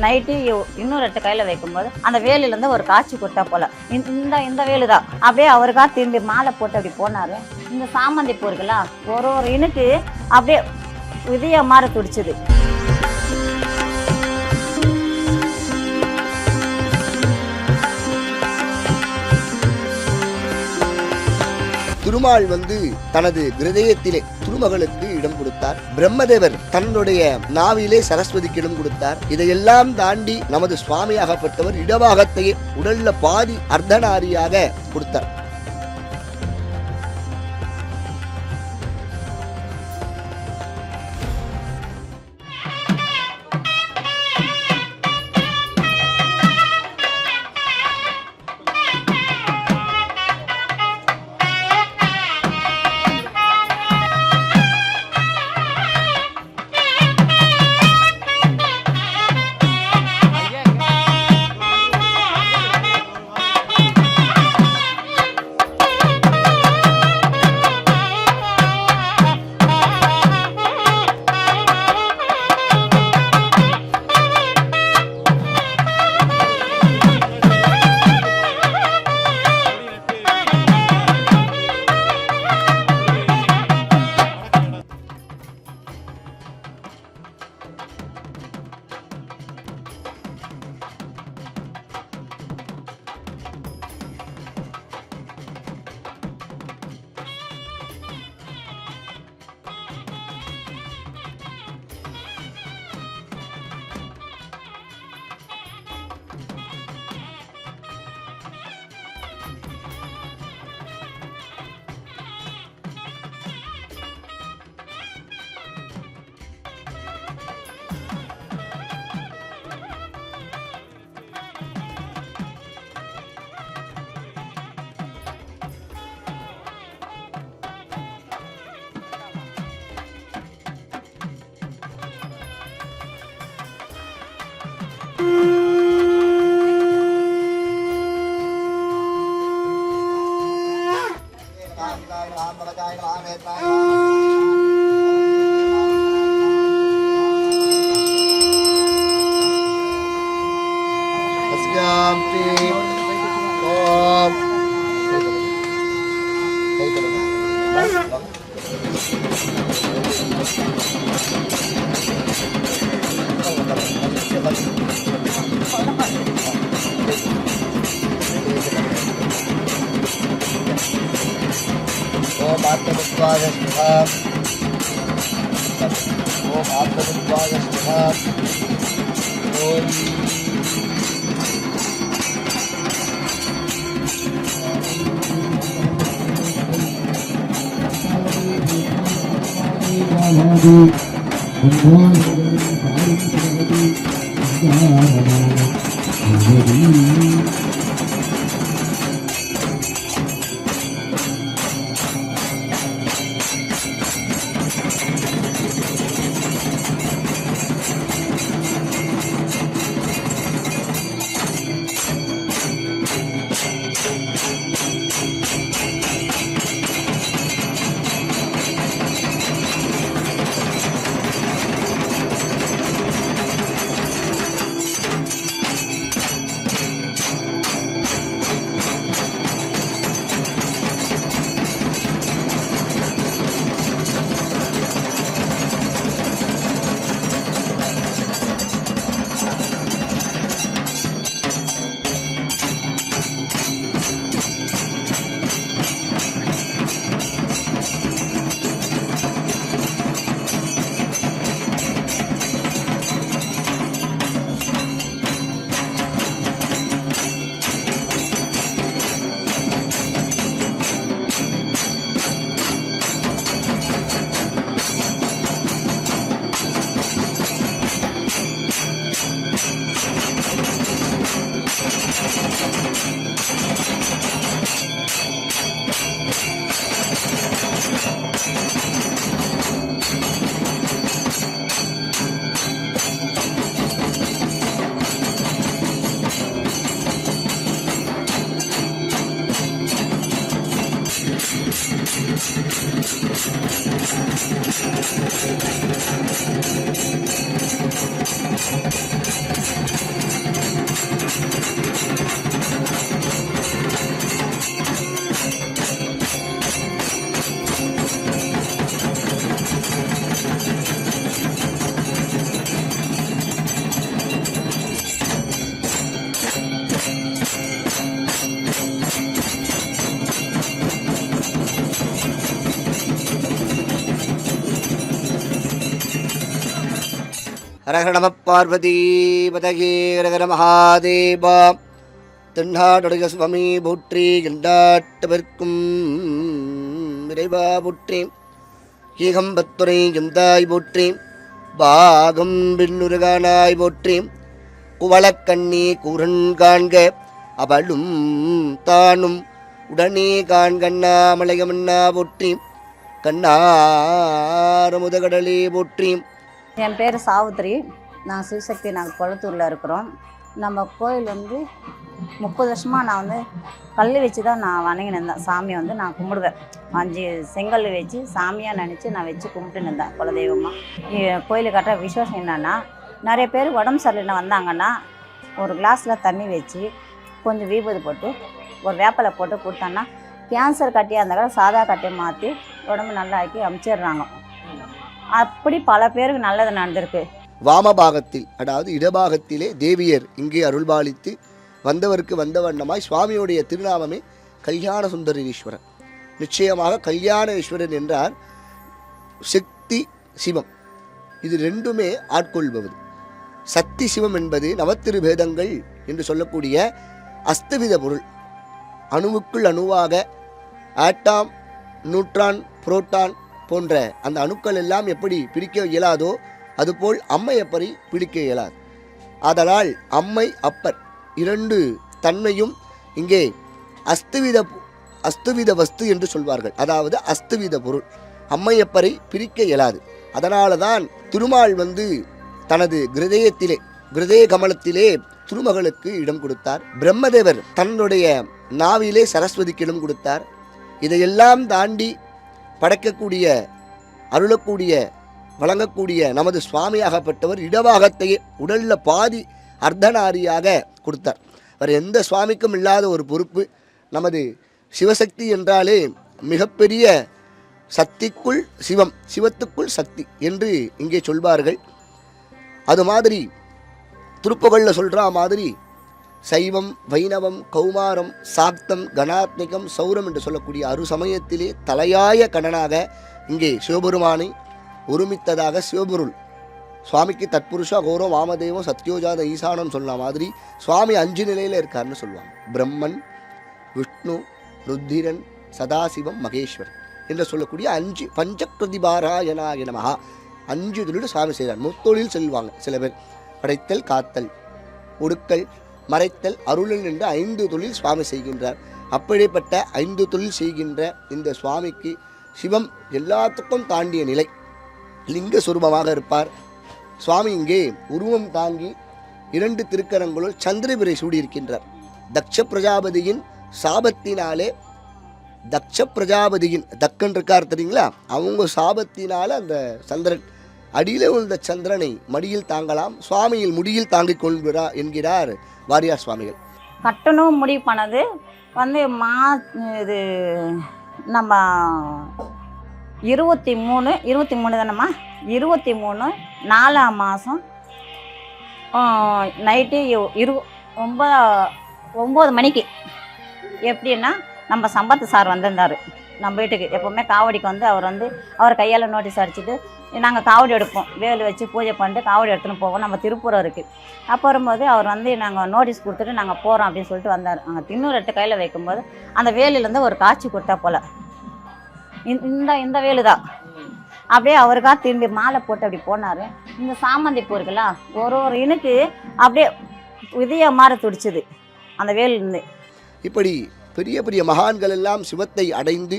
Night இன்னும் 2 கையில் வைக்கும்போது அந்த வேலிலேருந்து ஒரு காட்சி கொடுத்தா போல இந்த வேலு தான் அப்படியே அவருக்காக திரும்பி மாலை போட்டு அப்படி போனார். இந்த சாமந்தி பூ இருக்குல்ல ஒரு இனுக்கு அப்படியே விதிய மாற துடிச்சுது. திருமால் தனது ஹிருதயத்திலே திருமகளுக்கு இடம் கொடுத்தார். பிரம்மதேவர் தன்னுடைய நாவிலே சரஸ்வதிக்கு இடம் கொடுத்தார். இதையெல்லாம் தாண்டி நமது சுவாமியாகப்பட்டவர் இடபாகத்தையே உடல்ல பாதி அர்த்தநாரியாக கொடுத்தார். ஹரஹர நம பார்வதி பதகே ஹரஹர மகாதேவா. தென்னாடுடைய சுவாமி போற்றி, எண்டாட்டவர்க்கும் விரைவா போற்றி, ஏகம்பத்துரை எந்தாய் போற்றி, பாகம் பின்னுருகானாய் போற்றி, குவளக்கண்ணி கூரன் காண்க அவளும் தானும் உடனே காண்கண்ணா மலையமன்னா போற்றி, கண்ணார முதகடலே போற்றி. என் பேர் சாவித்திரி. நான் சிவசக்தி நாங்கள் கொளத்தூரில் இருக்கிறோம். நம்ம கோயில் வந்து 30 வருஷமாக நான் வந்து கல் வச்சு தான் நான் வணங்கின்னு இருந்தேன். சாமியை வந்து நான் கும்பிடுவேன். 5 செங்கல் வச்சு சாமியாக நினச்சி நான் வச்சு கும்பிட்டுன்னு இருந்தேன் குலதெய்வமாக. கோயில் கட்டுற விசேஷம் என்னென்னா, நிறைய பேர் உடம்பு சரியில்லை வந்தாங்கன்னா ஒரு கிளாஸில் தண்ணி வச்சு கொஞ்சம் வீபதி போட்டு ஒரு வேப்பலை போட்டு கொடுத்தோன்னா கேன்சர் கட்டியாக இருந்தாலும் சாதா கட்டியை மாற்றி உடம்பு நல்லா ஆக்கி அமுச்சிடுறாங்க. அப்படி பல பேருக்கு நல்லது நடந்திருக்கு. வாமபாகத்தில், அதாவது இடபாகத்திலே தேவியர் இங்கே அருள்பாலித்து வந்தவருக்கு வந்த வண்ணமாய் சுவாமியுடைய திருநாமமே கல்யாண சுந்தரீஸ்வரன். நிச்சயமாக கல்யாண ஈஸ்வரன் என்றார் சக்தி சிவம், இது ரெண்டுமே ஆட்கொள்பவது. சக்தி சிவம் என்பது நவத்திரு பேதங்கள் என்று சொல்லக்கூடிய அஸ்தவித பொருள். அணுவுக்குள் அணுவாக ஆட்டாம், நியூட்ரான், புரோட்டான் போன்ற அந்த அணுக்கள் எல்லாம் எப்படி பிரிக்க இயலாதோ அதுபோல் அம்மை அப்பரை பிடிக்க இயலாது. ஆதலால் அம்மை அப்பர் இரண்டு தன்மையும் இங்கே அஸ்துவித வஸ்து என்று சொல்வார்கள். அதாவது அஸ்துவித பொருள், அம்மையப்பரை பிரிக்க இயலாது. அதனால தான் திருமால் வந்து தனது கிருதய கமலத்திலே திருமகளுக்கு இடம் கொடுத்தார். பிரம்மதேவர் தன்னுடைய நாவிலே சரஸ்வதிக்கு இடம் கொடுத்தார். இதையெல்லாம் தாண்டி படைக்கக்கூடிய, அருளக்கூடிய, வழங்கக்கூடிய நமது சுவாமியாகப்பட்டவர் இடபாகத்தையே உடல்ல பாதி அர்த்தநாரியாக கொடுத்தார். வேறு எந்த சுவாமிக்கும் இல்லாத ஒரு பொறுப்பு. நமது சிவசக்தி என்றாலே மிகப்பெரிய சக்திக்குள் சிவம், சிவத்துக்குள் சக்தி என்று இங்கே சொல்வார்கள். அது மாதிரி திருப்புகழில் சொல்கிற மாதிரி சைவம், வைணவம், கௌமாரம், சாக்தம், கணாத்மிகம், சௌரம் என்று சொல்லக்கூடிய அரு சமயத்திலே தலையாய கணனாக இங்கே சிவபெருமானை ஒருமித்ததாக சிவபொருள் சுவாமிக்கு தத்புருஷ கௌரவம் வாமதேவம் சத்யோஜாத ஈசானம் சொன்ன மாதிரி சுவாமி 5 நிலையில் இருக்காருன்னு சொல்லுவாங்க. பிரம்மன், விஷ்ணு, ருத்திரன், சதாசிவம், மகேஸ்வரன் என்று சொல்லக்கூடிய 5 பஞ்சபிரதிபாராயணாய நமஹா 5 தொழில் சுவாமி செய்கிறார். முத்தொழில் செல்வாங்க சில பேர். படைத்தல், காத்தல், ஒடுக்கல், மறைத்தல், அருளல் என்று 5 தொழில் சுவாமி செய்கின்றார். அப்படிப்பட்ட 5 தொழில் செய்கின்ற இந்த சுவாமிக்கு சிவம் எல்லாத்துக்கும் தாண்டிய நிலை, லிங்க சுரூபமாக இருப்பார். சுவாமி இங்கே உருவம் தாங்கி 2 திருக்கரங்களுள் சந்திரபிரை சூடியிருக்கின்றார். தக்ஷ பிரஜாபதியின் சாபத்தினாலே, தக்ஷ பிரஜாபதியின் தக்கன் இருக்கார் தெரியுங்களா, அவங்க சாபத்தினால அந்த சந்திரன் அடியில் உள்ள சந்திரனை மடியில் தாங்கலாம், சுவாமியில் முடியில் தாங்கிக் கொள்கிறா என்கிறார் வாரியார் சுவாமிகள். கட்டணும் முடிவு பண்ணது வந்து இது நம்ம 23 தானம்மா, 23 4ஆம் மாதம் நைட்டு 9 மணிக்கு. எப்படின்னா நம்ம சம்பத்து சார் வந்திருந்தார் நம்ம வீட்டுக்கு. எப்போவுமே காவடிக்கு வந்து அவர் கையால் நோட்டீஸ் அடிச்சுட்டு நாங்கள் காவடி எடுப்போம், வேலு வச்சு பூஜை பண்ணிட்டு காவடி எடுத்துன்னு போவோம். நம்ம திருப்பூரம் இருக்குது. அப்போ வரும்போது அவர் வந்து நாங்கள் நோட்டீஸ் கொடுத்துட்டு நாங்கள் போகிறோம் அப்படின்னு சொல்லிட்டு வந்தார். அங்கே தின்னூர் 8 கையில் வைக்கும்போது அந்த வேலிலேருந்து ஒரு காட்சி கொடுத்தா போல், இந்த வேலு தான். அப்படியே அவருக்காக திரும்பி மாலை போட்டு அப்படி போனார். இந்த சாமந்தி பூ இருக்குல்ல, ஒரு இனுக்கு அப்படியே இதய மாதிரி துடிச்சுது அந்த வேலிருந்து. இப்படி பெரிய பெரிய மகான்கள் எல்லாம் சிவத்தை அடைந்து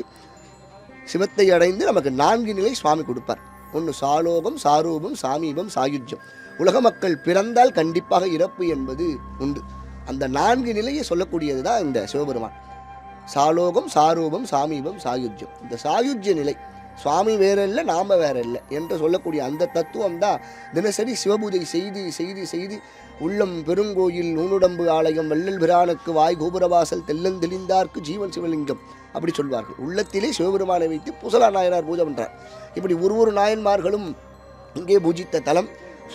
நமக்கு 4 நிலை சுவாமி கொடுப்பார். ஒன்று சாலோகம், சாரூபம், சாமீபம், சாயுஜ்யம். உலக மக்கள் பிறந்தால் கண்டிப்பாக இறப்பு என்பது உண்டு. அந்த 4 நிலையை சொல்லக்கூடியது தான் இந்த சிவபெருமான். சாலோகம், சாரூபம், சாமீபம், சாயுஜ்யம். இந்த சாயுஜ்ய நிலை, சுவாமி வேற இல்லை நாம வேற இல்லை என்று சொல்லக்கூடிய அந்த தத்துவம் தான் தினசரி சிவபூஜை செய்து செய்து செய்து உள்ளம் பெருங்கோயில் நூனுடம்பு ஆலயம் வள்ளல் பிரானுக்கு வாய் கோபுரவாசல் தெளிந்தார்க்கு ஜீவன் சிவலிங்கம் அப்படி சொல்வார்கள். உள்ளத்திலே சிவபெருமானை வைத்து பூசலா நாயனார் பூஜை பண்றார். இப்படி ஒரு நாயன்மார்களும் இங்கே பூஜித்த தலம்.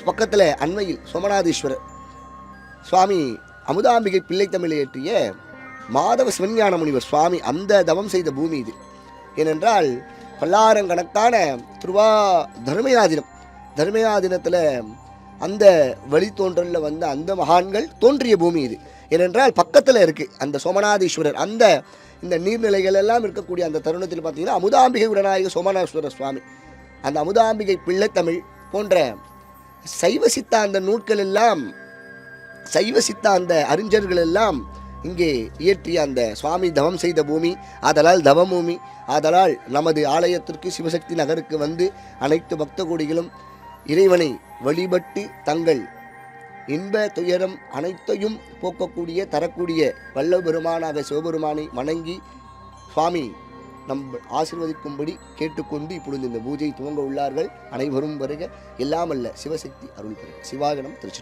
பக்கத்தில் அண்மையில் சோமநாதீஸ்வரர் சுவாமி அமுதாம்பிகை பிள்ளை தமிழை ஏற்றிய மாதவ சிவஞான முனிவர் சுவாமி அந்த தவம் செய்த பூமி இது. ஏனென்றால் பல்லாயிரக்கணக்கான தர்மயாதினம், தர்மயாதினத்தில் அந்த வழித்தோன்றலில் வந்த அந்த மகான்கள் தோன்றிய பூமி இது. ஏனென்றால் பக்கத்தில் இருக்குது அந்த சோமநாதீஸ்வரர். அந்த இந்த நீர்நிலைகள் எல்லாம் இருக்கக்கூடிய அந்த தருணத்தில் பார்த்தீங்கன்னா அமுதாம்பிகை உடனாய சோமநாதீஸ்வரர் சுவாமி, அந்த அமுதாம்பிகை பிள்ளைத்தமிழ் போன்ற சைவ சித்தாந்த நூட்கள் எல்லாம், சைவ சித்தாந்த அறிஞர்கள் எல்லாம் இங்கே இயற்றிய அந்த சுவாமி தவம் செய்த பூமி. ஆதலால் தவபூமி. ஆதலால் நமது ஆலயத்திற்கு சிவசக்தி நகருக்கு வந்து அனைத்து பக்த கோடிகளும் இறைவனை வழிபட்டு தங்கள் இன்ப துயரம் அனைத்தையும் போக்கக்கூடிய தரக்கூடிய வல்ல பெருமானாக சிவபெருமானை வணங்கி சுவாமி நம் ஆசீர்வதிக்கும்படி கேட்டுக்கொண்டு இப்பொழுது இந்த பூஜை துவங்க உள்ளார்கள். அனைவரும் வருக. எல்லாம் அல்ல சிவசக்தி அருள் பெறுக. சிவாகனம் திருச்சி.